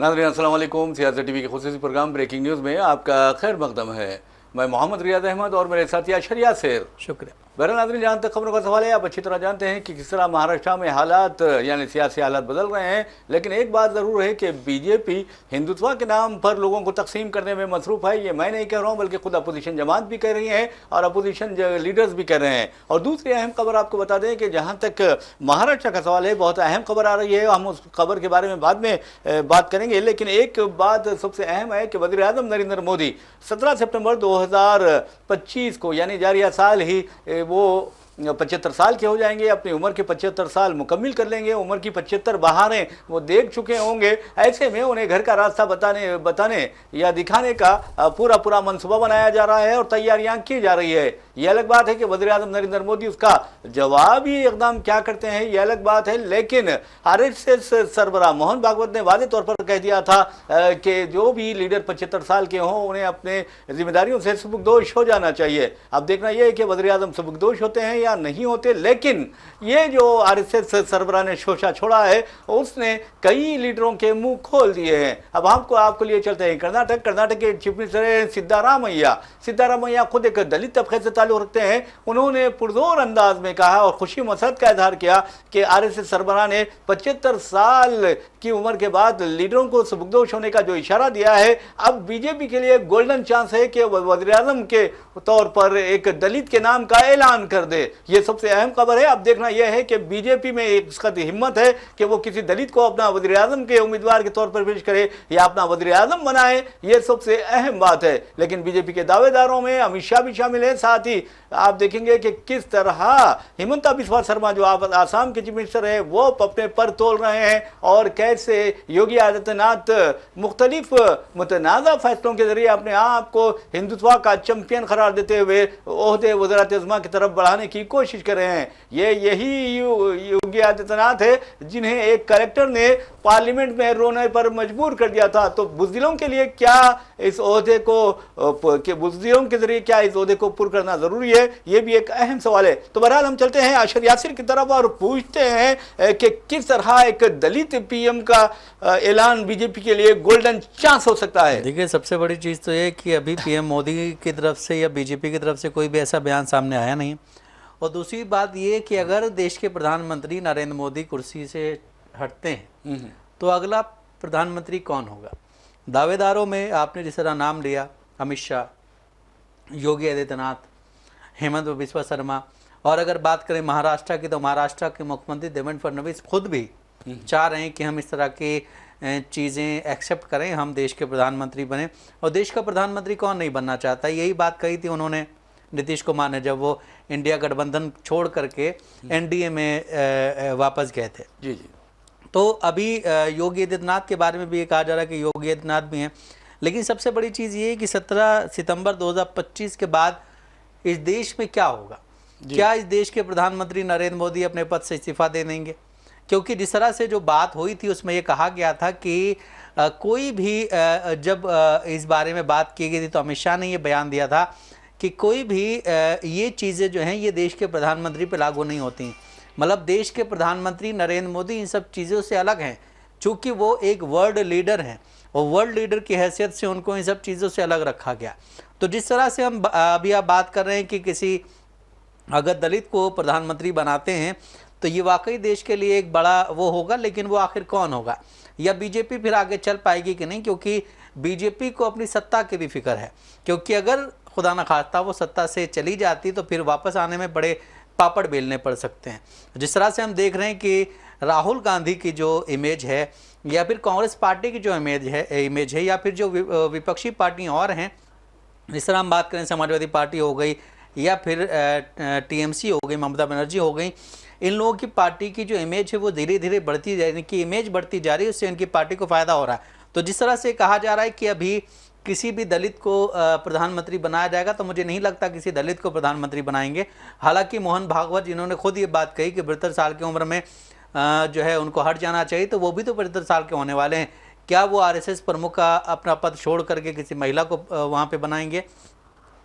नाज़रीन अस्सलाम वालेकुम। सियासत टीवी के खुसूसी प्रोग्राम ब्रेकिंग न्यूज़ में आपका खैर मकदम है। मैं मोहम्मद रियाज अहमद और मेरे साथी अशरिया शेर। शुक्रिया। बहरहाल नाज़रीन, जहाँ तक खबरों का सवाल है, आप अच्छी तरह जानते हैं कि किस तरह महाराष्ट्र में हालात यानी सियासी हालात बदल रहे हैं। लेकिन एक बात ज़रूर है कि बीजेपी हिंदुत्व के नाम पर लोगों को तकसीम करने में मसरूफ़ है। ये मैं नहीं कह रहा हूँ, बल्कि खुद अपोजिशन जमात भी कह रही हैं और अपोजिशन लीडर्स भी कह रहे हैं। और दूसरी अहम खबर आपको बता दें कि जहाँ तक महाराष्ट्र का सवाल है, बहुत अहम खबर आ रही है। हम उस खबर के बारे में बाद में बात करेंगे। लेकिन एक बात सबसे अहम है कि वज़ीर आज़म नरेंद्र मोदी 17 सितंबर 2025 को यानी जारिया साल ही वो 75 साल के हो जाएंगे। अपनी उम्र के 75 साल मुकम्मिल कर लेंगे। उम्र की 75 बहारें वो देख चुके होंगे। ऐसे में उन्हें घर का रास्ता बताने या दिखाने का पूरा मनसूबा बनाया जा रहा है और तैयारियां की जा रही है। यह अलग बात है कि वज़ीर आज़म नरेंद्र मोदी उसका जवाबी इक़दाम क्या करते हैं, यह अलग बात है। लेकिन आरएसएस सरबराह मोहन भागवत ने वाज़ेह तौर पर कह दिया था कि जो भी लीडर 75 साल के हों, उन्हें अपने जिम्मेदारियों से सुबुकदोश हो जाना चाहिए। अब देखना यह है कि वज़ीर आज़म सुबुकदोश होते हैं या नहीं होते। लेकिन ये जो आरएसएस सरबराह ने शोशा छोड़ा है, उसने कई लीडरों के मुंह खोल दिए हैं। अब आपको लिए चलते हैं कर्नाटक के चीफ मिनिस्टर हैं सिद्धारामैया खुद एक दलित तबके से ताल्लुक रखते हैं। उन्होंने पुरजोर अंदाज में कहा और खुशी मसरत का इजहार किया कि आरएसएस सरबराह ने 75 साल की उम्र के बाद लीडरों को सुबुकदोश होने का जो इशारा दिया है, अब बीजेपी के लिए गोल्डन चांस है कि वज़ीर आज़म के तौर पर एक दलित के नाम का ऐलान कर दे। ये सबसे अहम खबर है। अब देखना यह है कि बीजेपी में एक इसकी हिम्मत है कि वो किसी दलित को अपना वज़ीर आज़म के उम्मीदवार के तौर पर पेश करे या अपना वज़ीर आज़म बनाए। ये सबसे अहम बात है। लेकिन बीजेपी के दावेदारों में अमित शाह भी शामिल है। साथ ही आप देखेंगे कि किस तरह हिमंता बिस्वा शर्मा जो आसाम के चीफ मिनिस्टर है, वो अपने पर तोल रहे हैं और कैसे योगी आदित्यनाथ मुख्तलिफ मुतनाज़ा फैसलों के जरिए अपने आप को हिंदुत्व का चैंपियन करार देते हुए ओहदे वज़रात आज़मा की तरफ बढ़ाने की कोशिश कर रहे हैं। यही योगी आदित्यनाथ है जिन्हें एक कलेक्टर ने पार्लियामेंट में रोने पर मजबूर कर दिया था। तो बुज़दिलों के लिए क्या इस ओहदे को बुज़दिलों के जरिए क्या इस ओहदे को पुर करना जरूरी है, ये भी एक अहम सवाल है। तो बहरहाल हम चलते हैं अशर यासिर की तरफ और पूछते हैं कि किस तरह एक दलित पीएम का ऐलान बीजेपी के लिए गोल्डन चांस हो सकता है। देखिए, सबसे बड़ी चीज़ तो ये कि अभी पीएम मोदी की तरफ से या बीजेपी की तरफ से कोई भी ऐसा बयान सामने आया नहीं। और दूसरी बात ये कि अगर देश के प्रधानमंत्री नरेंद्र मोदी कुर्सी से हटते हैं तो अगला प्रधानमंत्री कौन होगा। दावेदारों में आपने जिस तरह नाम लिया, अमित शाह, योगी आदित्यनाथ, हेमंत बिस्वा शर्मा, और अगर बात करें महाराष्ट्र की तो महाराष्ट्र के मुख्यमंत्री देवेंद्र फडणवीस खुद भी चाह रहे हैं कि हम इस तरह की चीज़ें एक्सेप्ट करें, हम देश के प्रधानमंत्री बने। और देश का प्रधानमंत्री कौन नहीं बनना चाहता। यही बात कही थी उन्होंने नीतीश कुमार ने जब वो इंडिया गठबंधन छोड़ करके एनडीए में वापस गए थे। जी। तो अभी योगी आदित्यनाथ के बारे में भी ये कहा जा रहा है कि योगी आदित्यनाथ भी हैं। लेकिन सबसे बड़ी चीज़ ये है कि 17 सितंबर 2025 के बाद इस देश में क्या होगा। क्या इस देश के प्रधानमंत्री नरेंद्र मोदी अपने पद से इस्तीफा दे देंगे? क्योंकि जिस तरह से जो बात हुई थी उसमें ये कहा गया था कि कोई भी जब इस बारे में बात की गई थी तो अमित शाह ने ये बयान दिया था कि कोई भी ये चीज़ें जो हैं ये देश के प्रधानमंत्री पर लागू नहीं होती। मतलब देश के प्रधानमंत्री नरेंद्र मोदी इन सब चीज़ों से अलग हैं, चूँकि वो एक वर्ल्ड लीडर हैं और वर्ल्ड लीडर की हैसियत से उनको इन सब चीज़ों से अलग रखा गया। तो जिस तरह से हम अभी आप बात कर रहे हैं कि किसी अगर दलित को प्रधानमंत्री बनाते हैं तो ये वाकई देश के लिए एक बड़ा वो होगा। लेकिन वो आखिर कौन होगा, या बीजेपी फिर आगे चल पाएगी कि नहीं, क्योंकि बीजेपी को अपनी सत्ता की भी फिक्र है। क्योंकि अगर खुदा न खास्ता वो सत्ता से चली जाती तो फिर वापस आने में बड़े पापड़ बेलने पड़ सकते हैं। जिस तरह से हम देख रहे हैं कि राहुल गांधी की जो इमेज है या फिर कांग्रेस पार्टी की जो इमेज है या फिर जो विपक्षी पार्टियाँ और हैं, जिस तरह हम बात करें समाजवादी पार्टी हो गई या फिर टीएमसी हो गई, ममता बनर्जी हो गई, इन लोगों की पार्टी की जो इमेज है वो धीरे धीरे बढ़ती जा रही है, इमेज बढ़ती जा रही है, उससे इनकी पार्टी को फ़ायदा हो रहा है। तो जिस तरह से कहा जा रहा है कि अभी किसी भी दलित को प्रधानमंत्री बनाया जाएगा, तो मुझे नहीं लगता किसी दलित को प्रधानमंत्री बनाएंगे। हालांकि मोहन भागवत जिन्होंने खुद ये बात कही कि 72 साल की उम्र में जो है उनको हट जाना चाहिए, तो वो भी तो 72 साल के होने वाले हैं। क्या वो आरएसएस प्रमुख का अपना पद छोड़ करके किसी महिला को वहाँ पे बनाएंगे?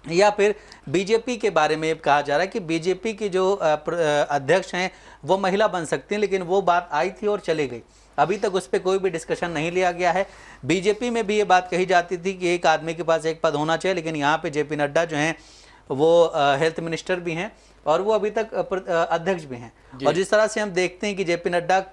या फिर बीजेपी के बारे में कहा जा रहा है कि बीजेपी की जो अध्यक्ष हैं वो महिला बन सकती हैं, लेकिन वो बात आई थी और चली गई। अभी तक उस पर कोई भी डिस्कशन नहीं लिया गया है। बीजेपी में भी ये बात कही जाती थी कि एक आदमी के पास एक पद होना चाहिए, लेकिन यहाँ पे जेपी नड्डा जो हैं वो हेल्थ मिनिस्टर भी हैं और वो अभी तक अध्यक्ष भी हैं। और जिस तरह से हम देखते हैं कि जेपी नड्डा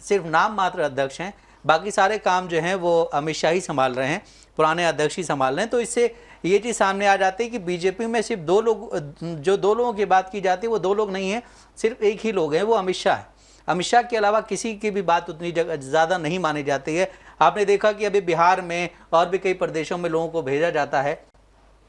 सिर्फ नाम मात्र अध्यक्ष हैं, बाकी सारे काम जो हैं वो अमित शाह ही संभाल रहे हैं, पुराने अध्यक्ष ही संभाल रहे हैं। तो इससे ये चीज़ सामने आ जाती है कि बीजेपी में सिर्फ दो लोग, जो दो लोगों की बात की जाती है वो दो लोग नहीं हैं, सिर्फ एक ही लोग हैं, वो अमित शाह है। अमित शाह के अलावा किसी की भी बात उतनी ज़्यादा नहीं मानी जाती है। आपने देखा कि अभी बिहार में और भी कई प्रदेशों में लोगों को भेजा जाता है,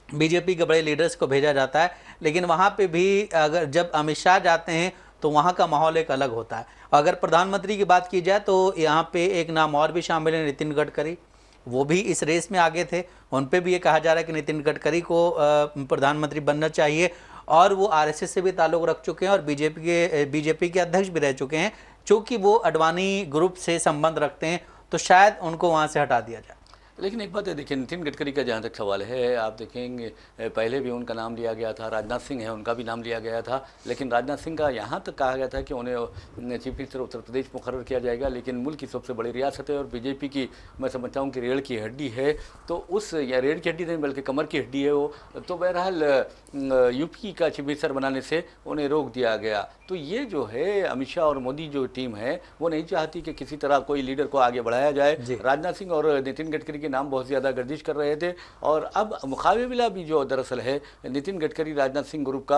बीजेपी के बड़े लीडर्स को भेजा जाता है, लेकिन वहाँ पे भी अगर जब अमित शाह जाते हैं तो वहाँ का माहौल एक अलग होता है। अगर प्रधानमंत्री की बात की जाए तो यहाँ पे एक नाम और भी शामिल है, नितिन गडकरी। वो भी इस रेस में आगे थे, उन पे भी ये कहा जा रहा है कि नितिन गडकरी को प्रधानमंत्री बनना चाहिए। और वो आरएसएस से भी ताल्लुक़ रख चुके हैं और बीजेपी के अध्यक्ष भी रह चुके हैं। चूँकि वो अडवाणी ग्रुप से संबंध रखते हैं तो शायद उनको वहाँ से हटा दिया जाए। लेकिन एक बात है, देखिए नितिन गडकरी का जहाँ तक सवाल है, आप देखेंगे पहले भी उनका नाम लिया गया था, राजनाथ सिंह है उनका भी नाम लिया गया था, लेकिन राजनाथ सिंह का यहाँ तक कहा गया था कि उन्हें चीफ मिनिस्टर उत्तर प्रदेश मुकर्रर किया जाएगा। लेकिन मुल्क की सबसे बड़ी रियासत है और बीजेपी की मैं समझता हूँ कि रीढ़ की हड्डी है, तो उस या रीढ़ की हड्डी नहीं बल्कि कमर की हड्डी है वो, तो बहरहाल यूपी का चीफ मिनिस्टर बनाने से उन्हें रोक दिया गया। तो ये जो है अमित शाह और मोदी जो टीम है वो नहीं चाहती कि किसी तरह कोई लीडर को आगे बढ़ाया जाए। राजनाथ सिंह और नितिन गडकरी के नाम बहुत ज़्यादा गर्दिश कर रहे थे और अब मुकाबला भी जो दरअसल है नितिन गडकरी राजनाथ सिंह ग्रुप का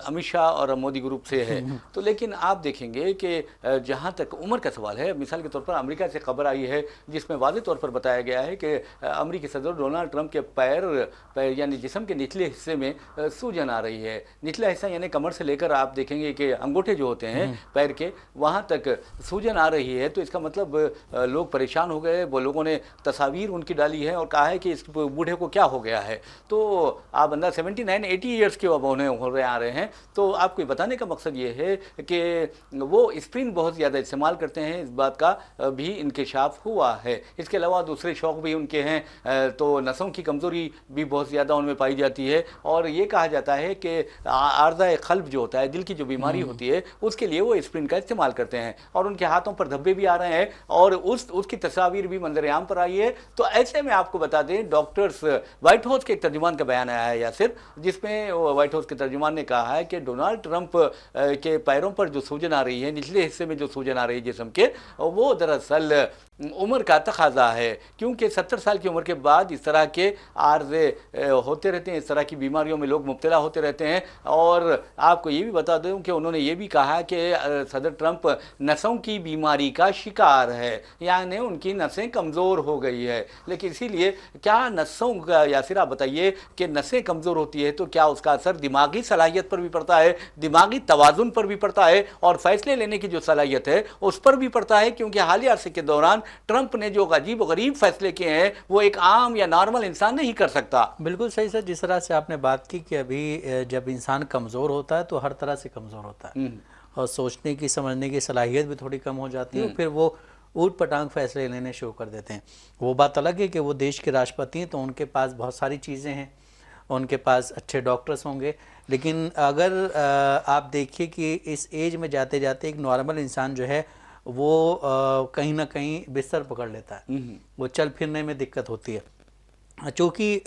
अमित शाह और मोदी ग्रुप से है। तो लेकिन आप देखेंगे कि जहाँ तक उम्र का सवाल है, मिसाल के तौर पर अमेरिका से खबर आई है जिसमें वाज़ेह तौर पर बताया गया है कि अमेरिकी सदर डोनाल्ड ट्रंप के पैर यानी जिस्म के निचले हिस्से में सूजन आ रही है। निचला हिस्सा यानी कमर से लेकर आप देखेंगे कि अंगूठे जो होते हैं पैर के वहाँ तक सूजन आ रही है। तो इसका मतलब लोग परेशान हो गए, वो लोगों ने तस्वीर उनकी डाली है और कहा है कि इस बूढ़े को क्या हो गया है। तो आप अंदर 79-80 ईयर्स के अब उन्हें हो रहे आ रहे हैं। तो आपको बताने का मकसद ये है कि वो स्प्रिन बहुत ज़्यादा इस्तेमाल करते हैं, इस बात का भी इंकशाफ हुआ है। इसके अलावा दूसरे शौक भी उनके हैं, तो नसों की कमज़ोरी भी बहुत ज़्यादा उनमें पाई जाती है और ये कहा जाता है कि आर्ज़ा क़ल्ब जो होता है, दिल की जो बीमारी होती है, उसके लिए वो स्प्रिन का इस्तेमाल करते हैं। और उनके हाथों पर धब्बे भी आ रहे हैं और उसकी तस्वीर भी मंजर-ए-आम पर आई है। तो ऐसे में आपको बता दें, डॉक्टर्स व्हाइट हाउस के एक तर्जुमान का बयान आया है यासिर, जिसमें व्हाइट हाउस के तर्जुमान ने कहा है कि डोनाल्ड ट्रंप के पैरों पर जो सूजन आ रही है, निचले हिस्से में जो सूजन आ रही है जिस्म के, वो दरअसल उम्र का तकाजा है, क्योंकि 70 साल की उम्र के बाद इस तरह के आर्ज़े होते रहते हैं, इस तरह की बीमारियों में लोग मुब्तला होते रहते हैं। और आपको ये भी बता दूं कि उन्होंने ये भी कहा कि सदर ट्रंप नसों की बीमारी का शिकार है, यानी उनकी नसें कमज़ोर हो गई है। लेकिन इसीलिए क्या नसों का, यासिर आप बताइए कि नसें कमज़ोर होती है तो क्या उसका असर दिमागी सलाहियत पर भी पड़ता है, दिमागी तवाज़ुन पर भी पड़ता है और फैसले लेने की जो सलाहियत है उस पर भी पड़ता है? क्योंकि हालिया अरसे के दौरान ट्रंप ने जो अजीब गरीब फैसले किए हैं वो एक आम या नॉर्मल इंसान नहीं कर सकता। बिल्कुल सही सर, जिस तरह से आपने बात की कि अभी जब इंसान कमज़ोर होता है तो हर तरह से कमज़ोर होता है और सोचने की समझने की सलाहियत भी थोड़ी कम हो जाती है और फिर वो ऊट पटांग फैसले लेने शुरू कर देते हैं। वो बात अलग है कि वो देश के राष्ट्रपति हैं तो उनके पास बहुत सारी चीज़ें हैं, उनके पास अच्छे डॉक्टर्स होंगे, लेकिन अगर आप देखिए कि इस एज में जाते जाते एक नॉर्मल इंसान जो है वो कहीं ना कहीं बिस्तर पकड़ लेता है, वो चल फिरने में दिक्कत होती है। चूँकि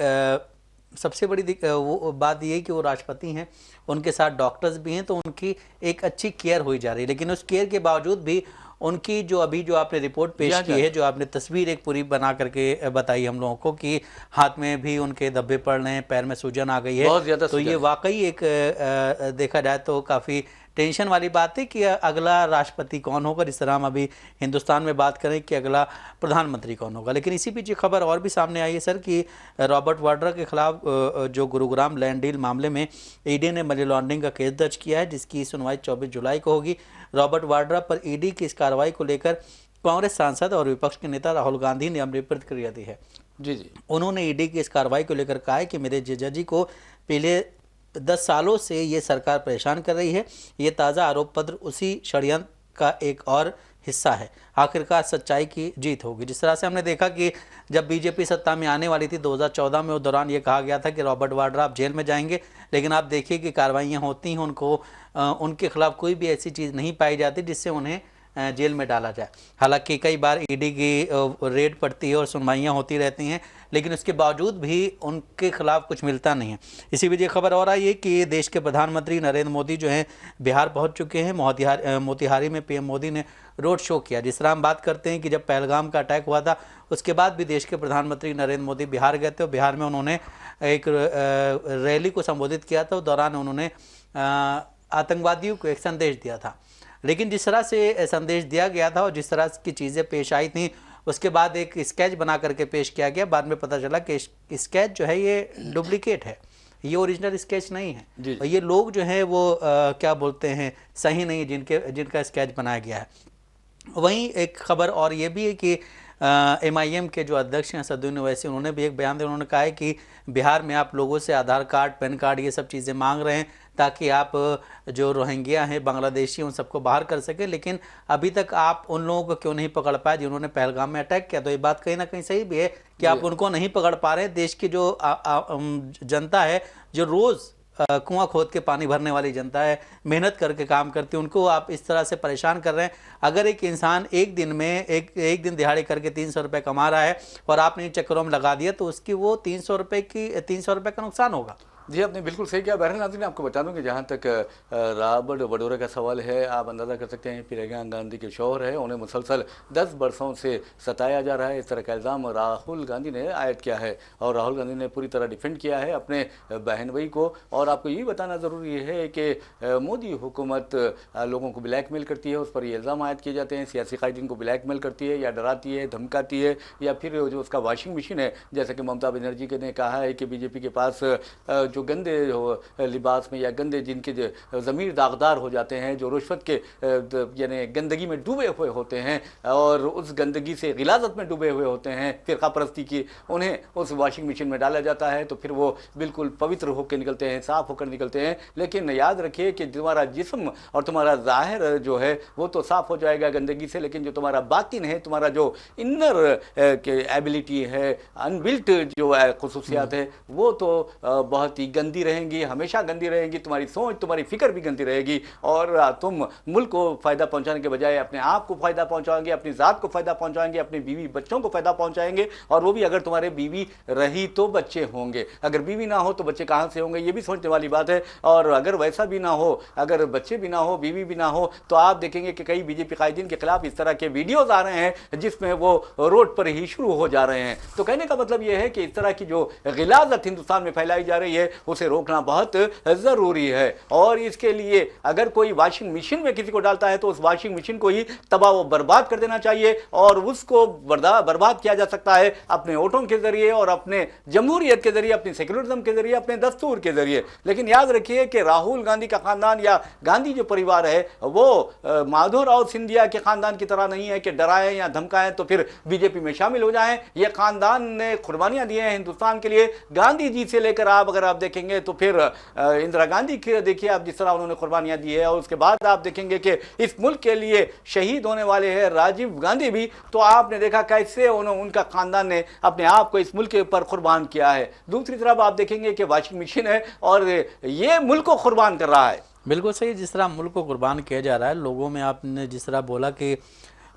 सबसे बड़ी वो बात ये है कि वो राष्ट्रपति हैं, उनके साथ डॉक्टर्स भी हैं, तो उनकी एक अच्छी केयर हुई जा रही है। लेकिन उस केयर के बावजूद भी उनकी जो अभी जो आपने रिपोर्ट पेश की है, जो आपने तस्वीर एक पूरी बना करके बताई हम लोगों को कि हाथ में भी उनके धब्बे पड़ रहे हैं, पैर में सूजन आ गई है, तो ये वाकई एक देखा जाए तो काफ़ी टेंशन वाली बात है कि अगला राष्ट्रपति कौन होगा। जिस तरह हम अभी हिंदुस्तान में बात करें कि अगला प्रधानमंत्री कौन होगा, लेकिन इसी बीच खबर और भी सामने आई है सर कि रॉबर्ट वाड्रा के खिलाफ जो गुरुग्राम लैंड डील मामले में ईडी ने मनी लॉन्ड्रिंग का केस दर्ज किया है, जिसकी सुनवाई 24 जुलाई को होगी। रॉबर्ट वाड्रा पर ईडी की इस कार्रवाई को लेकर कांग्रेस सांसद और विपक्ष के नेता राहुल गांधी ने अपनी प्रतिक्रिया दी है। जी, उन्होंने ईडी की इस कार्रवाई को लेकर कहा है कि मेरे जीजा जी को पिछले 10 सालों से ये सरकार परेशान कर रही है, ये ताज़ा आरोप पत्र उसी षड्यंत्र का एक और हिस्सा है, आखिरकार सच्चाई की जीत होगी। जिस तरह से हमने देखा कि जब बीजेपी सत्ता में आने वाली थी 2014 में, उस दौरान ये कहा गया था कि रॉबर्ट वाड्रा आप जेल में जाएंगे, लेकिन आप देखिए कि कार्रवाइयाँ होती हैं, उनके खिलाफ कोई भी ऐसी चीज़ नहीं पाई जाती जिससे उन्हें जेल में डाला जाए। हालांकि कई बार ईडी की रेड पड़ती है और सुनवाइयाँ होती रहती हैं, लेकिन उसके बावजूद भी उनके खिलाफ कुछ मिलता नहीं है। इसी वजह खबर और आई है कि देश के प्रधानमंत्री नरेंद्र मोदी जो हैं बिहार पहुंच चुके हैं। मोतिहारी में पीएम मोदी ने रोड शो किया। जिस तरह हम बात करते हैं कि जब पहलगाम का अटैक हुआ था उसके बाद भी देश के प्रधानमंत्री नरेंद्र मोदी बिहार गए थे और बिहार में उन्होंने एक रैली को संबोधित किया था। उस दौरान उन्होंने आतंकवादियों को एक संदेश दिया था। लेकिन जिस तरह से संदेश दिया गया था और जिस तरह की चीज़ें पेश आई थी, उसके बाद एक स्केच बना करके पेश किया गया। बाद में पता चला कि स्केच जो है ये डुप्लीकेट है, ये ओरिजिनल स्केच नहीं है। और ये लोग जो है वो क्या बोलते हैं, सही नहीं, जिनका स्केच बनाया गया है। वहीं एक खबर और ये भी है कि MIM के जो अध्यक्ष हैं असदुद्दीन ओवैसी, उन्होंने भी एक बयान दिया। उन्होंने कहा है कि बिहार में आप लोगों से आधार कार्ड, पैन कार्ड, ये सब चीज़ें मांग रहे हैं ताकि आप जो रोहिंग्या हैं, बांग्लादेशी, उन सबको बाहर कर सकें, लेकिन अभी तक आप उन लोगों को क्यों नहीं पकड़ पाए जिन्होंने पहलगाम में अटैक किया। तो ये बात कहीं ना कहीं सही भी है कि आप उनको नहीं पकड़ पा रहे हैं। देश की जो जनता है, जो रोज़ कुआं खोद के पानी भरने वाली जनता है, मेहनत करके काम करती है, उनको आप इस तरह से परेशान कर रहे हैं। अगर एक इंसान एक दिन में एक दिन दिहाड़ी करके 300 रुपये कमा रहा है और आपने इन चक्करों में लगा दिया तो उसकी वो 300 रुपये का नुकसान होगा। जी, आपने बिल्कुल सही किया। बहरहाल नाज़रीन, आपको बता दूं कि जहाँ तक रॉबर्ट वडोरा का सवाल है, आप अंदाज़ा कर सकते हैं प्रियंका गांधी के शौहर है, उन्हें मुसलसल 10 बरसों से सताया जा रहा है। इस तरह का इल्ज़ाम राहुल गांधी ने आयद किया है और राहुल गांधी ने पूरी तरह डिफेंड किया है अपने बहन भाई को। और आपको ये बताना ज़रूरी है कि मोदी हुकूमत लोगों को ब्लैकमेल करती है, उस पर ये इल्ज़ाम आयद किए जाते हैं। सियासी कायदीन को ब्लैकमेल करती है या डराती है, धमकाती है, या फिर जो उसका वॉशिंग मशीन है, जैसे कि ममता बनर्जी ने कहा है कि बीजेपी के पास जो गंदे लिबास में या गंदे जिनके ज़मीर दागदार हो जाते हैं, जो रुश्वत के यानी गंदगी में डूबे हुए होते हैं और उस गंदगी से गिलाजत में डूबे हुए होते हैं, फ़िरका परस्ती की, उन्हें उस वॉशिंग मशीन में डाला जाता है तो फिर वो बिल्कुल पवित्र होकर निकलते हैं, साफ़ होकर निकलते हैं। लेकिन याद रखिए कि तुम्हारा जिस्म और तुम्हारा ज़ाहिर जो है वो तो साफ़ हो जाएगा गंदगी से, लेकिन जो तुम्हारा बातिन है, तुम्हारा जो इनर के एबिलिटी है, अनबिल्ट जो खुसूसियात है, वो तो बहुत ही गंदी रहेंगी, हमेशा गंदी रहेंगी। तुम्हारी सोच, तुम्हारी फिक्र भी गंदी रहेगी और तुम मुल्क को फ़ायदा पहुंचाने के बजाय अपने आप को फ़ायदा पहुंचाएंगे, अपनी ज़ात को फ़ायदा पहुंचाएंगे, अपने बीवी बच्चों को फ़ायदा पहुंचाएंगे। और वो भी अगर तुम्हारे बीवी रही तो बच्चे होंगे, अगर बीवी ना हो तो बच्चे कहाँ से होंगे, ये भी सोचने वाली बात है। और अगर वैसा भी ना हो, अगर बच्चे भी ना हो, बीवी भी ना हो, तो आप देखेंगे कि कई बीजेपी कायदीन के खिलाफ इस तरह के वीडियोज़ आ रहे हैं जिसमें वो रोड पर ही शुरू हो जा रहे हैं। तो कहने का मतलब ये है कि इस तरह की जो गिलाजत हिंदुस्तान में फैलाई जा रही है उसे रोकना बहुत ज़रूरी है। और इसके लिए अगर कोई वॉशिंग मशीन में किसी को डालता है तो उस वॉशिंग मशीन को ही तबाह व बर्बाद कर देना चाहिए और उसको बर्बाद किया जा सकता है अपने वोटों के जरिए और अपने जमहूरियत के जरिए, अपनी सेक्युलरिज्म के जरिए, अपने दस्तूर के जरिए। लेकिन याद रखिए कि राहुल गांधी का खानदान या गांधी जो परिवार है वो माधवराव सिंधिया के खानदान की तरह नहीं है कि डराएं या धमकाएं तो फिर बीजेपी में शामिल हो जाएं। यह खानदान ने कुर्बानियां दी हैं हिंदुस्तान के लिए, गांधी जी से लेकर अगर आप देखेंगे तो फिर इंदिरा गांधी के देखिए आप जिस तरह उन्होंने कुर्बानियां दी है, और उसके बाद आप देखेंगे कि इस मुल्क के लिए शहीद होने वाले हैं राजीव गांधी भी, तो आपने देखा कैसे उनका खानदान ने अपने आप को इस मुल्क के ऊपर कुर्बान किया है। दूसरी तरफ आप देखेंगे कि वॉशिंग मशीन है और ये मुल्क को कुर्बान कर रहा है। बिल्कुल सही, जिस तरह मुल्क को कुर्बान किया जा रहा है, लोगों में आपने जिस तरह बोला कि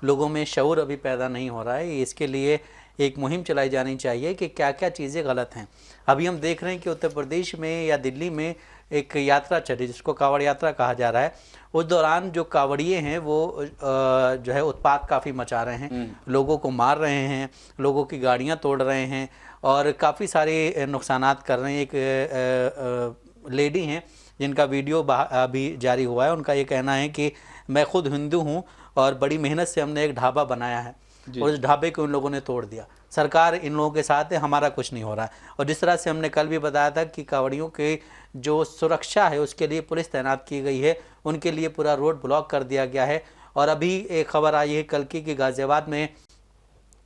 लोगों में शऊर अभी पैदा नहीं हो रहा है, इसके लिए एक मुहिम चलाई जानी चाहिए कि क्या क्या चीज़ें गलत हैं। अभी हम देख रहे हैं कि उत्तर प्रदेश में या दिल्ली में एक यात्रा चली जिसको कांवड़ यात्रा कहा जा रहा है। उस दौरान जो कांवड़िए हैं वो जो है उत्पात काफ़ी मचा रहे हैं, लोगों को मार रहे हैं, लोगों की गाड़ियां तोड़ रहे हैं और काफ़ी सारे नुकसानात कर रहे हैं। एक लेडी हैं जिनका वीडियो अभी जारी हुआ है, उनका ये कहना है कि मैं खुद हिंदू हूँ और बड़ी मेहनत से हमने एक ढाबा बनाया है और उस ढाबे को उन लोगों ने तोड़ दिया। सरकार इन लोगों के साथ है, हमारा कुछ नहीं हो रहा है। और जिस तरह से हमने कल भी बताया था कि कांवड़ियों के जो सुरक्षा है उसके लिए पुलिस तैनात की गई है, उनके लिए पूरा रोड ब्लॉक कर दिया गया है। और अभी एक खबर आई है कल की कि गाज़ियाबाद में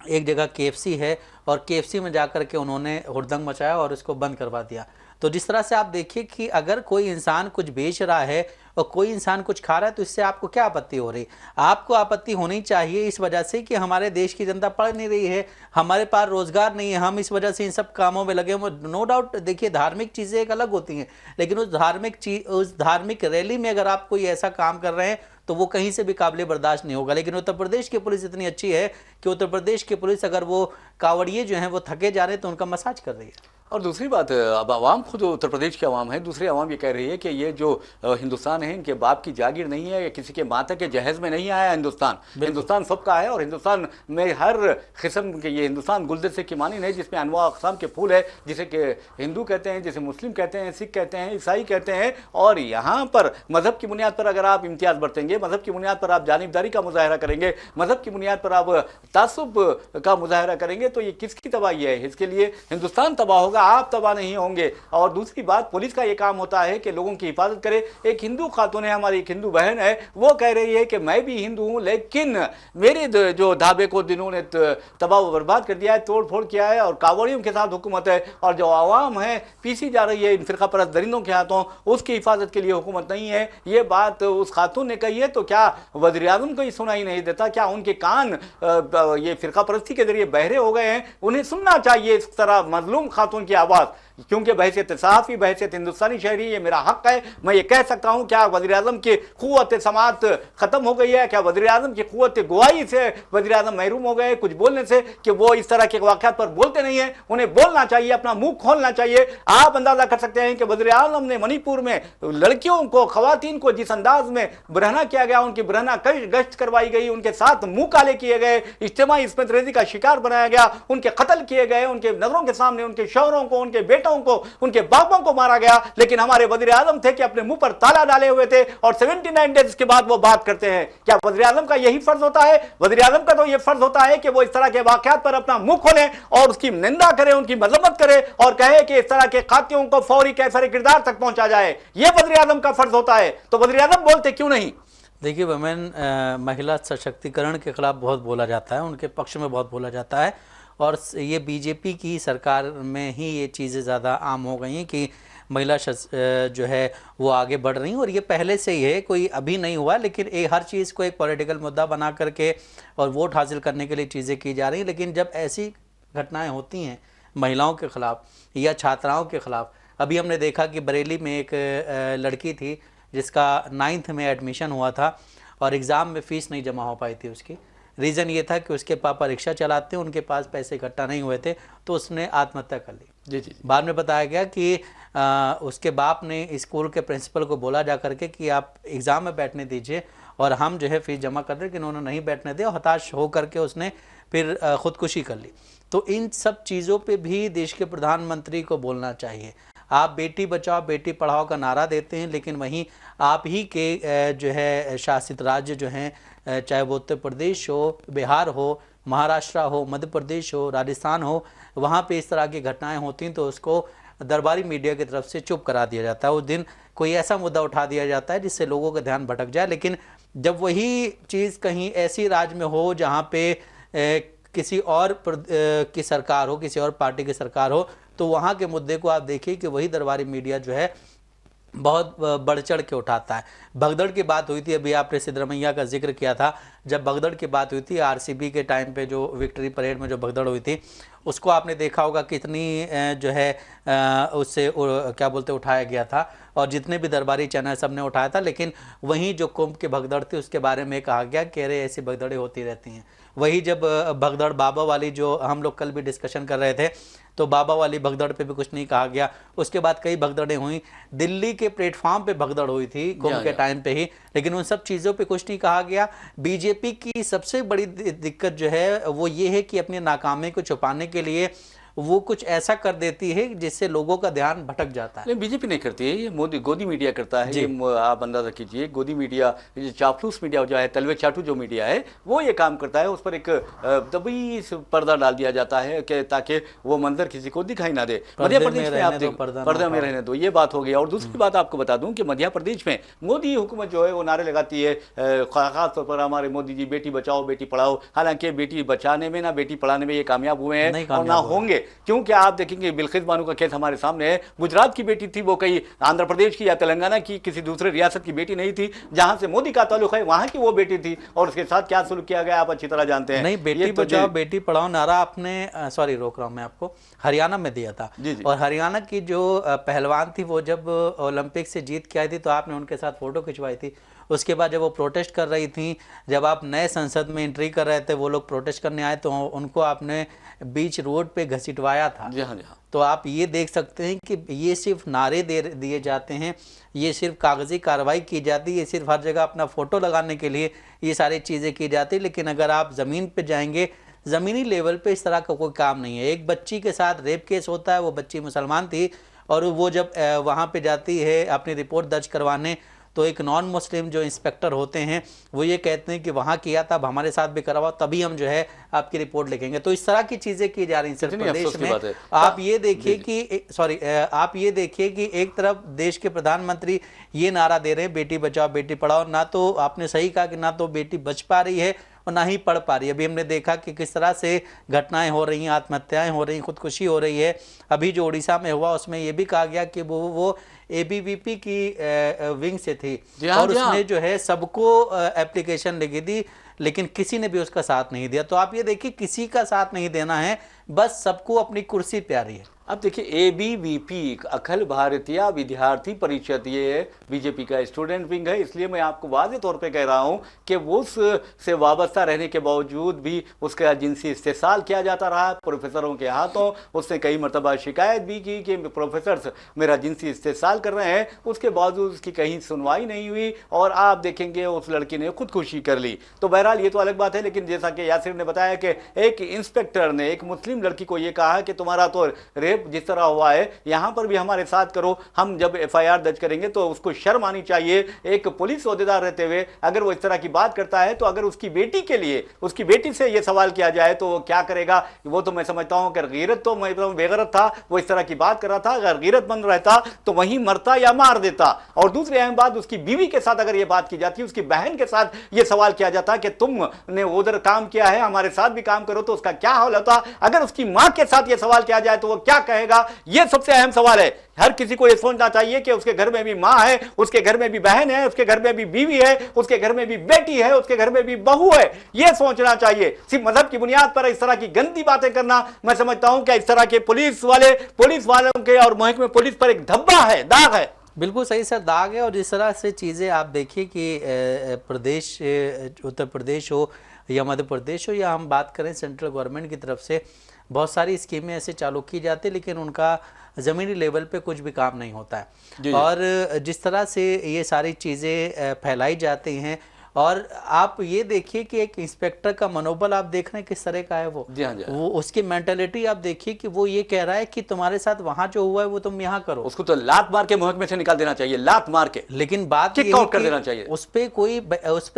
एक जगह KFC है और KFC में जाकर के उन्होंने हुड़दंग मचाया और उसको बंद करवा दिया। तो जिस तरह से आप देखिए कि अगर कोई इंसान कुछ बेच रहा है और कोई इंसान कुछ खा रहा है तो इससे आपको क्या आपत्ति हो रही? आपको आपत्ति होनी चाहिए इस वजह से कि हमारे देश की जनता पढ़ नहीं रही है, हमारे पास रोजगार नहीं है, हम इस वजह से इन सब कामों में लगे हुए। नो डाउट, देखिए धार्मिक चीज़ें एक अलग होती हैं, लेकिन उस धार्मिक रैली में अगर आप कोई ऐसा काम कर रहे हैं तो वो कहीं से भी काबिल बर्दाश्त नहीं होगा। लेकिन उत्तर प्रदेश की पुलिस इतनी अच्छी है कि उत्तर प्रदेश की पुलिस, अगर वो कांवड़िए जो हैं वो थके जा रहे हैं तो उनका मसाज कर रही है। और दूसरी बात, अब आवाम खुद उत्तर प्रदेश की आवाम है, दूसरी आवाम ये कह रही है कि ये जो हिंदुस्तान है इनके बाप की जागीर नहीं है, या किसी के माता के जहेज में नहीं आया हिंदुस्तान। हिंदुस्तान सबका है, और हिंदुस्तान में हर किस्म के, ये हिंदुस्तान गुलदस्ते की मानी नहीं जिसमें अनवा अक़साम के फूल है, जिसे कि हिंदू कहते हैं, जिसे मुस्लिम कहते हैं, सिख कहते हैं, ईसाई कहते हैं। और यहाँ पर मजहब की बुनियाद पर अगर आप इम्तियाज़ बरतेंगे, मजहब की बुनियाद पर आप जानिबदारी का मुजाहरा करेंगे, मजहब की बुनियाद पर आप तासुब का मुजाहरा करेंगे, तो ये किसकी तबाही है? इसके लिए हिंदुस्तान तबाह होगा, आप तबाह नहीं होंगे। और दूसरी बात, पुलिस का ये काम होता है कि लोगों की हिफाजत करे। एक हिंदू खातून है, हमारी एक हिंदू बहन है, वो कह रही है कि मैं भी हिंदू हूँ, लेकिन मेरे जो ढाबे को जिन्होंने तबाह बर्बाद कर दिया है, तोड़ फोड़ किया है, और कावड़ियों के साथ हुकूमत है, और जो आवाम है पीसी जा रही है इन फिरका परस्त दरिंदों के हाथों, उसकी हिफाजत के लिए हुकूमत नहीं है। ये बात उस खातून ने कही है, तो क्या वज़ीर आज़म को ही सुनाई नहीं देता? क्या उनके कान ये फिरका परस्ती के जरिए बहरे हो गए हैं? उन्हें सुनना चाहिए इस तरह मजलूम खातून की आवाज़, क्योंकि बहैसियत सहाफ़ी, बहैसियत हिंदुस्तानी शहरी, ये मेरा हक है, मैं ये कह सकता हूँ। क्या वज़ीर आज़म की क़ुव्वत समाअत ख़त्म हो गई है? क्या वज़ीर आज़म की क़ुव्वत गवाही से वज़ीर आज़म महरूम हो गए कुछ बोलने से, कि वो इस तरह के वाक़यात पर बोलते नहीं हैं? उन्हें बोलना चाहिए, अपना मुंह खोलना चाहिए। आप अंदाज़ा कर सकते हैं कि वज़ीर आज़म ने मणिपुर में लड़कियों को, ख़वातीन को जिस अंदाज में बरहना किया गया, उनकी बरहना गश्त करवाई गई, उनके साथ मुँह काले किए गए, इज्तिमाई इस्मत रेज़ी का शिकार बनाया गया, उनके कत्ल किए गए, उनके नज़रों के सामने उनके शौहरों को, उनके बेटों को, उनके बापों को मारा गया। लेकिन हमारे वज़ीर आज़म थे कि अपने मुंह पर ताला डाले हुए थे, और 79 डेज के बाद वो बात करते हैं। क्या वज़ीर आज़म का यही फर्ज होता है? वज़ीर आज़म का तो ये फर्ज होता है कि वो इस तरह के वाक़यात पर अपना मुंह खोलें और उसकी निंदा करें, उनकी मजम्मत करें, और कहे कि इस तरह के कातियों को फौरी कैसर किरदार तक पहुंचा जाए। ये वज़ीर आज़म का फर्ज होता है, तो वज़ीर आज़म बोलते क्यों नहीं? देखिए, वुमेन महिला सशक्तिकरण के खिलाफ बहुत बोला जाता है, उनके पक्ष में बहुत बोला जाता है, और ये बीजेपी की सरकार में ही ये चीज़ें ज़्यादा आम हो गई हैं कि महिला जो है वो आगे बढ़ रही हैं। और ये पहले से ही है, कोई अभी नहीं हुआ, लेकिन हर चीज़ को एक पॉलिटिकल मुद्दा बना करके और वोट हासिल करने के लिए चीज़ें की जा रही हैं। लेकिन जब ऐसी घटनाएं होती हैं महिलाओं के ख़िलाफ़ या छात्राओं के ख़िलाफ़, अभी हमने देखा कि बरेली में एक लड़की थी जिसका 9th में एडमिशन हुआ था और एग्ज़ाम में फ़ीस नहीं जमा हो पाई थी। उसकी रीज़न ये था कि उसके पापा रिक्शा चलाते हैं, उनके पास पैसे इकट्ठा नहीं हुए थे, तो उसने आत्महत्या कर ली। जी। बाद में बताया गया कि उसके बाप ने स्कूल के प्रिंसिपल को बोला जा करके कि आप एग्ज़ाम में बैठने दीजिए, और हम जो है फ़ीस जमा कर रहे, कि उन्होंने नहीं बैठने दिया, और हताश हो करके उसने फिर ख़ुदकुशी कर ली। तो इन सब चीज़ों पे भी देश के प्रधानमंत्री को बोलना चाहिए। आप बेटी बचाओ बेटी पढ़ाओ का नारा देते हैं, लेकिन वहीं आप ही के जो है शासित राज्य जो हैं, चाहे वो उत्तर प्रदेश हो, बिहार हो, महाराष्ट्र हो, मध्य प्रदेश हो, राजस्थान हो, वहाँ पे इस तरह की घटनाएं होती हैं तो उसको दरबारी मीडिया की तरफ से चुप करा दिया जाता है। उस दिन कोई ऐसा मुद्दा उठा दिया जाता है जिससे लोगों का ध्यान भटक जाए। लेकिन जब वही चीज़ कहीं ऐसी राज्य में हो जहाँ पे किसी और की सरकार हो, किसी और पार्टी की सरकार हो, तो वहाँ के मुद्दे को आप देखिए कि वही दरबारी मीडिया जो है बहुत बढ़ चढ़ के उठाता है। भगदड़ की बात हुई थी, अभी आपने सिद्धरमैया का जिक्र किया था, जब भगदड़ की बात हुई थी आरसीबी के टाइम पे जो विक्ट्री परेड में जो भगदड़ हुई थी, उसको आपने देखा होगा कितनी जो है उससे क्या बोलते उठाया गया था, और जितने भी दरबारी चैनल सब ने उठाया था। लेकिन वहीं जो कुंभ की भगदड़ थी उसके बारे में कहा गया कि अरे ऐसी भगदड़ें होती रहती हैं। वही जब भगदड़ बाबा वाली जो हम लोग कल भी डिस्कशन कर रहे थे, तो बाबा वाली भगदड़ पे भी कुछ नहीं कहा गया। उसके बाद कई भगदड़ें हुई, दिल्ली के प्लेटफॉर्म पे भगदड़ हुई थी कुंभ के टाइम पे ही, लेकिन उन सब चीज़ों पे कुछ नहीं कहा गया। बीजेपी की सबसे बड़ी दिक्कत जो है वो ये है कि अपनी नाकामी को छुपाने के लिए वो कुछ ऐसा कर देती है जिससे लोगों का ध्यान भटक जाता है। नहीं, बीजेपी नहीं करती है, ये मोदी गोदी मीडिया करता है। ये आप अंदाजा कीजिए, गोदी मीडिया, चापलूस मीडिया जो है, तलवे चाटू जो मीडिया है, वो ये काम करता है। उस पर एक दबी पर्दा डाल दिया जाता है कि ताकि वो मंजर किसी को दिखाई ना दे। मध्य प्रदेश में आप पर्दा में रहने दो, ये बात हो गई। और दूसरी बात आपको बता दूं कि मध्य प्रदेश में मोदी हुकूमत जो है वो नारे लगाती है, खास तौर पर हमारे मोदी जी बेटी बचाओ बेटी पढ़ाओ। हालांकि बेटी बचाने में ना बेटी पढ़ाने में ये कामयाब हुए हैं और ना होंगे। क्योंकि आप देखेंगे बिल्किस बानो का केस हमारे सामने है, गुजरात की बेटी थी, वो कहीं आंध्र प्रदेश की या तेलंगाना की किसी दूसरे रियासत की बेटी नहीं थी, जहां से मोदी का ताल्लुक है वहां की वो बेटी थी, और उसके साथ क्या सुलूक किया गया आप अच्छी तरह जानते हैं। नहीं, बेटी बचाओ बेटी पढ़ाओ नारा आपने सॉरी रोक रहा हूं मैं आपको, हरियाणा में दिया था। और हरियाणा की जो पहलवान थी वो जब ओलंपिक से जीत के आई थी तो आपने उनके साथ फोटो खिंचवाई थी। उसके बाद जब वो प्रोटेस्ट कर रही थी, जब आप नए संसद में एंट्री कर रहे थे, वो लोग प्रोटेस्ट करने आए तो उनको आपने बीच रोड पे घसीटवाया था। जी हाँ, जी हाँ। तो आप ये देख सकते हैं कि ये सिर्फ नारे दिए जाते हैं, ये सिर्फ कागजी कार्रवाई की जाती है, ये सिर्फ हर जगह अपना फोटो लगाने के लिए ये सारी चीज़ें की जाती है। लेकिन अगर आप ज़मीन पे जाएंगे, ज़मीनी लेवल पे इस तरह का कोई काम नहीं है। एक बच्ची के साथ रेप केस होता है, वो बच्ची मुसलमान थी, और वो जब वहाँ पे जाती है अपनी रिपोर्ट दर्ज करवाने, तो एक नॉन मुस्लिम जो इंस्पेक्टर होते हैं वो ये कहते हैं कि वहाँ किया था, अब हमारे साथ भी करवाओ, तभी हम जो है आपकी रिपोर्ट लिखेंगे। तो इस तरह की चीज़ें की जा रही हैं सर प्रदेश में। आप ये देखिए कि आप ये देखिए कि एक तरफ देश के प्रधानमंत्री ये नारा दे रहे हैं बेटी बचाओ बेटी पढ़ाओ, ना तो आपने सही कहा कि ना तो बेटी बच पा रही है और ना ही पढ़ पा रही है। अभी हमने देखा कि किस तरह से घटनाएं हो रही हैं, आत्महत्याएं हो रही हैं, खुदकुशी हो रही है। अभी जो उड़ीसा में हुआ उसमें ये भी कहा गया कि वो एबीवीपी की विंग से थी, और उसने जो है सबको एप्लीकेशन लिखी थी, लेकिन किसी ने भी उसका साथ नहीं दिया। तो आप ये देखिए, किसी का साथ नहीं देना है, बस सबको अपनी कुर्सी प्यारी है। अब देखिए, एबीवीपी अखिल भारतीय विद्यार्थी परिषद, ये बीजेपी का स्टूडेंट विंग है, इसलिए मैं आपको वाज़े तौर पे कह रहा हूं कि उससे वाबस्ता रहने के बावजूद भी उसका जिनसी इस्तेसाल किया जाता रहा प्रोफेसरों के हाथों। उसने कई मरतबा शिकायत भी की कि प्रोफेसर्स मेरा जिनसी इस्तेसाल कर रहे हैं, उसके बावजूद उसकी कहीं सुनवाई नहीं हुई, और आप देखेंगे उस लड़की ने खुदकुशी कर ली। तो बहरहाल ये तो अलग बात है, लेकिन जैसा कि यासिर ने बताया कि एक इंस्पेक्टर ने एक मुस्लिम लड़की को ये कहा कि तुम्हारा तो रेप जिस तरह हुआ है यहां पर भी हमारे साथ करो, हम जब एफआईआर दर्ज करेंगे। तो उसको शर्म आनी चाहिए एक पुलिस ओहदेदार रहते हुए, अगर वो इस तरह की बात करता है। तो अगर उसकी बेटी के लिए, उसकी बेटी से ये सवाल किया जाए तो वो क्या करेगा, वो तो मैं समझता हूं कि गैरत तो बेगैरत था, वो इस तरह की बात कर रहा था। अगर गैरतमंद रहता तो वहीं मरता या मार देता। और दूसरी अहम बात, उसकी बीवी के साथ अगर ये बात की जाती, उसकी बहन के साथ ये सवाल किया जाता कि तुमने उधर काम किया है, हमारे साथ भी काम करो, तो उसका क्या हाल होता। अगर उसकी मां के साथ ये सवाल किया जाए तो वो क्या कहेगा, ये सबसे अहम सवाल है। हर किसी को यह सोचना चाहिए कि उसके घर में भी मां है, उसके घर में भी बहन है, उसके घर में भी बीवी है, उसके घर में भी बेटी है, उसके घर में भी बहू है। यह सोचना चाहिए। सिर्फ मजहब की बुनियाद पर इस तरह की गंदी बातें करना, मैं समझता हूं कि इस तरह के पुलिस वालों के और महकमे पुलिस पर एक धब्बा है, दाग है। बिल्कुल सही सर, दाग है। और जिस तरह से चीज़ें आप देखिए कि प्रदेश, उत्तर प्रदेश हो या मध्य प्रदेश हो, या हम बात करें सेंट्रल गवर्नमेंट की तरफ से बहुत सारी स्कीमें ऐसे चालू की जाती है, लेकिन उनका ज़मीनी लेवल पे कुछ भी काम नहीं होता है। और जिस तरह से ये सारी चीज़ें फैलाई जाती हैं, और आप ये देखिए कि एक इंस्पेक्टर का मनोबल आप देख रहे हैं किस तरह का है। वो उसकी मेंटालिटी आप देखिए कि वो ये कह रहा है कि तुम्हारे साथ वहां जो हुआ है वो तुम यहाँ करो। उसको तो लात मार के महकमे से निकाल देना चाहिए, लात मार के। लेकिन बात किक आउट कर देना चाहिए। उस पे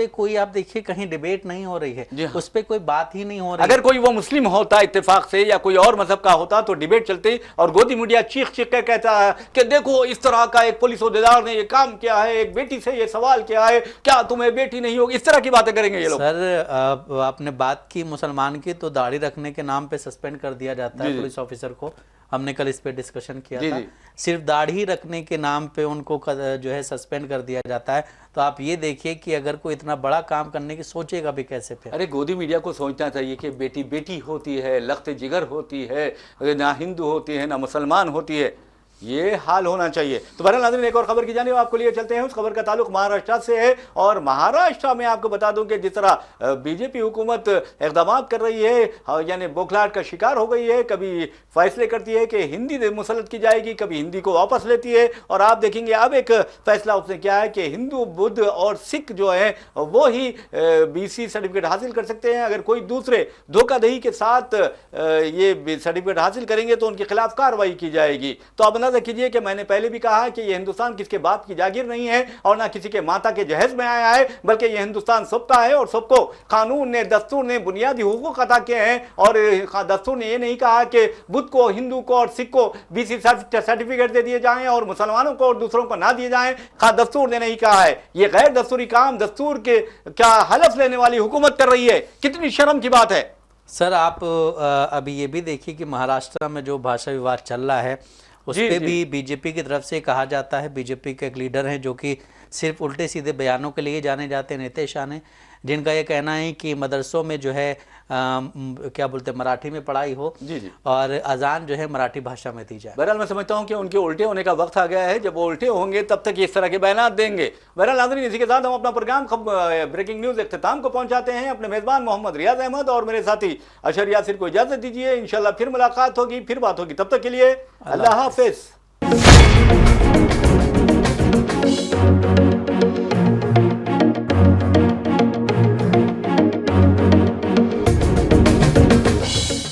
कोई आप देखिए कहीं डिबेट नहीं हो रही है, उस पे कोई बात ही नहीं हो रही। अगर कोई वो मुस्लिम होता इत्तेफाक से या कोई और मजहब का होता तो डिबेट चलती, और गोदी मीडिया चीख चीख कर कहता है कि देखो इस तरह का एक पुलिस ओहदेदार ने ये काम किया है, एक बेटी से ये सवाल किया है, क्या तुम्हें बेटी नहीं होगी, इस तरह की बातें करेंगे ये लोग। सर आपने बात की मुसलमान की, तो दाढ़ी रखने के नाम पे सस्पेंड कर दिया जाता है पुलिस ऑफिसर को। हमने कल इस पे डिस्कशन किया था। सिर्फ दाढ़ी रखने के नाम पे उनको जो है सस्पेंड कर दिया जाता है। तो आप ये देखिए कि अगर कोई इतना बड़ा काम करने की सोचेगा भी कैसे फिर। अरे गोदी मीडिया को सोचना चाहिए कि बेटी बेटी होती है, लख्त जिगर होती है, ना हिंदू होती है ना मुसलमान होती है, ये हाल होना चाहिए। तो बहरहाल नाज़रीन, एक और खबर की जानिब आपको लिए चलते हैं। उस खबर का ताल्लुक महाराष्ट्र से है, और महाराष्ट्र में आपको बता दूं कि जिस तरह बीजेपी हुकूमत इक़दाम कर रही है, यानी बौखलाहट का शिकार हो गई है, कभी फैसले करती है कि हिंदी मुसल्लत की जाएगी, कभी हिंदी को वापस लेती है। और आप देखेंगे अब एक फैसला उसने किया है कि हिंदू, बुद्ध और सिख जो है वो ही BC सर्टिफिकेट हासिल कर सकते हैं। अगर कोई दूसरे धोखाधड़ी के साथ ये सर्टिफिकेट हासिल करेंगे तो उनके खिलाफ कार्रवाई की जाएगी। तो आप कीजिए कि मैंने पहले भी कहा कि यह हिंदुस्तान किसके बाप की जागीर नहीं है और ना किसी के माता के जहेज में आया है, बल्कि यह हिंदुस्तान सबका है, और सबको कानून ने, दस्तूर ने बुनियादी हुकूक अता किए हैं। और दस्तूर ने यह नहीं कहा कि बुद्ध को, हिंदू को और सिख को BC सर्टिफिकेट दे दिए जाएं और मुसलमानों को और दूसरों को ना दिए जाएं। दस्तूर ने नहीं कहा है। यह गैर दस्तूरी काम दस्तूर के क्या हलफ लेने वाली हुकूमत कर रही है। कितनी शर्म की बात है। सर आप अभी ये भी देखिए कि महाराष्ट्र में जो भाषा विवाद चल रहा है उस जी, पे जी। भी बीजेपी की तरफ से कहा जाता है, बीजेपी के एक लीडर हैं जो कि सिर्फ उल्टे सीधे बयानों के लिए जाने जाते हैं, नीतीश आने, जिनका ये कहना है कि मदरसों में जो है क्या बोलते हैं मराठी में पढ़ाई हो जी, जी। और अजान जो है मराठी भाषा में दी जाए। बहरहाल मैं समझता हूं कि उनके उल्टे होने का वक्त आ गया है। जब वो उल्टे होंगे तब तक इस तरह के बयान देंगे। बहरहाल नाज़रीन, इसी के साथ हम अपना प्रोग्राम ब्रेकिंग न्यूज इख्तिताम को पहुंचाते हैं। अपने मेजबान मोहम्मद रियाज अहमद और मेरे साथी अशर यासिर को इजाजत दीजिए। इंशाल्लाह फिर मुलाकात होगी, फिर बात होगी। तब तक के लिए अल्लाह हाफिज।